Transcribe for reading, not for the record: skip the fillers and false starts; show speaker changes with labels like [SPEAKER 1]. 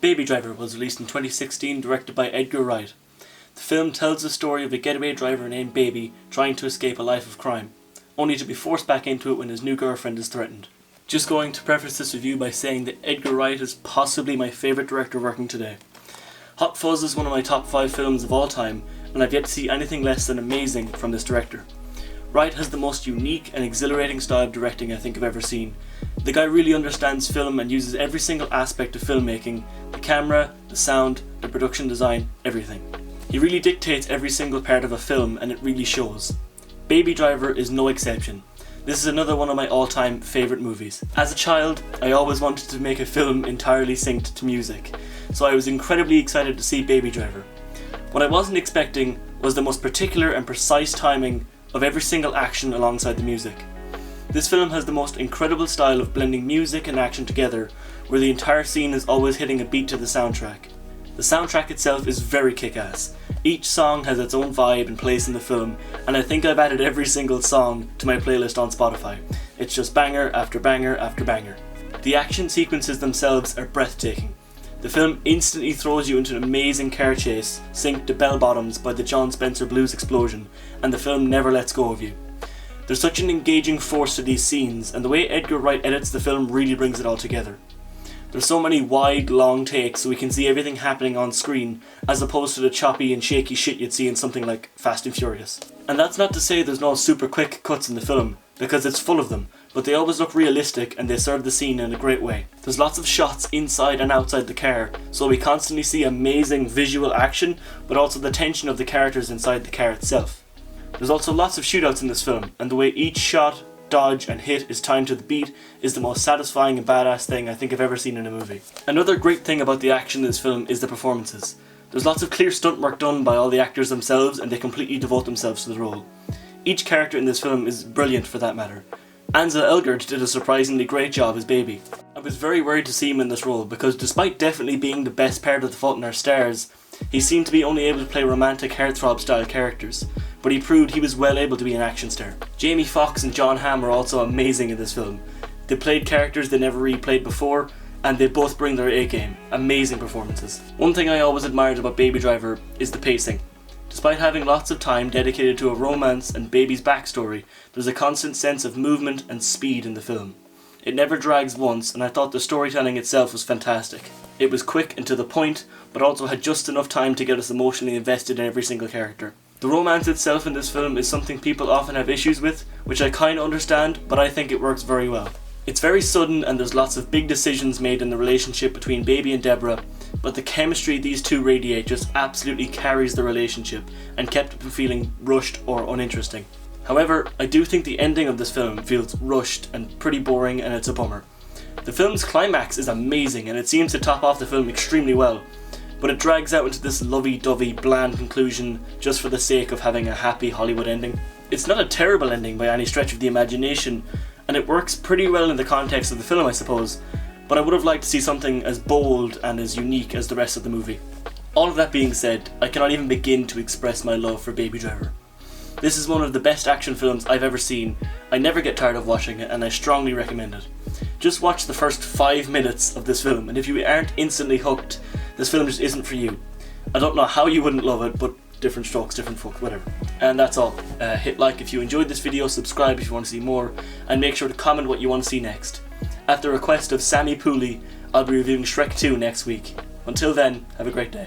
[SPEAKER 1] Baby Driver was released in 2016, directed by Edgar Wright. The film tells the story of a getaway driver named Baby trying to escape a life of crime, only to be forced back into it when his new girlfriend is threatened. Just going to preface this review by saying that Edgar Wright is possibly my favourite director working today. Hot Fuzz is one of my top 5 films of all time, and I've yet to see anything less than amazing from this director. Wright has the most unique and exhilarating style of directing I think I've ever seen. The guy really understands film and uses every single aspect of filmmaking, the camera, the sound, the production design, everything. He really dictates every single part of a film and it really shows. Baby Driver is no exception. This is another one of my all-time favourite movies. As a child, I always wanted to make a film entirely synced to music, so I was incredibly excited to see Baby Driver. What I wasn't expecting was the most particular and precise timing of every single action alongside the music. This film has the most incredible style of blending music and action together, where the entire scene is always hitting a beat to the soundtrack. The soundtrack itself is very kick-ass. Each song has its own vibe and place in the film, and I think I've added every single song to my playlist on Spotify. It's just banger after banger after banger. The action sequences themselves are breathtaking. The film instantly throws you into an amazing car chase, synced to bell bottoms by the John Spencer blues explosion, and the film never lets go of you. There's such an engaging force to these scenes, and the way Edgar Wright edits the film really brings it all together. There's so many wide, long takes so we can see everything happening on screen, as opposed to the choppy and shaky shit you'd see in something like Fast and Furious. And that's not to say there's no super quick cuts in the film, because it's full of them, but they always look realistic and they serve the scene in a great way. There's lots of shots inside and outside the car, so we constantly see amazing visual action, but also the tension of the characters inside the car itself. There's also lots of shootouts in this film, and the way each shot, dodge and hit is timed to the beat is the most satisfying and badass thing I think I've ever seen in a movie. Another great thing about the action in this film is the performances. There's lots of clear stunt work done by all the actors themselves, and they completely devote themselves to the role. Each character in this film is brilliant for that matter. Edgar did a surprisingly great job as Baby. I was very worried to see him in this role because despite definitely being the best part of The Fault in Our Stars, he seemed to be only able to play romantic heartthrob style characters, but he proved he was well able to be an action star. Jamie Foxx and Jon Hamm are also amazing in this film. They played characters they never really played before, and they both bring their A-game. Amazing performances. One thing I always admired about Baby Driver is the pacing. Despite having lots of time dedicated to a romance and Baby's backstory, there's a constant sense of movement and speed in the film. It never drags once, and I thought the storytelling itself was fantastic. It was quick and to the point, but also had just enough time to get us emotionally invested in every single character. The romance itself in this film is something people often have issues with, which I kinda understand, but I think it works very well. It's very sudden and there's lots of big decisions made in the relationship between Baby and Deborah, but the chemistry these two radiate just absolutely carries the relationship and kept it from feeling rushed or uninteresting. However, I do think the ending of this film feels rushed and pretty boring, and it's a bummer. The film's climax is amazing and it seems to top off the film extremely well, but it drags out into this lovey-dovey, bland conclusion just for the sake of having a happy Hollywood ending. It's not a terrible ending by any stretch of the imagination, and it works pretty well in the context of the film I suppose, but I would have liked to see something as bold and as unique as the rest of the movie. All of that being said, I cannot even begin to express my love for Baby Driver. This is one of the best action films I've ever seen. I never get tired of watching it and I strongly recommend it. Just watch the first 5 minutes of this film, and if you aren't instantly hooked, this film just isn't for you. I don't know how you wouldn't love it, but different strokes, different folk, whatever. And that's all. Hit like if you enjoyed this video, subscribe if you want to see more, and make sure to comment what you want to see next. At the request of Sammy Pooley, I'll be reviewing Shrek 2 next week. Until then, have a great day.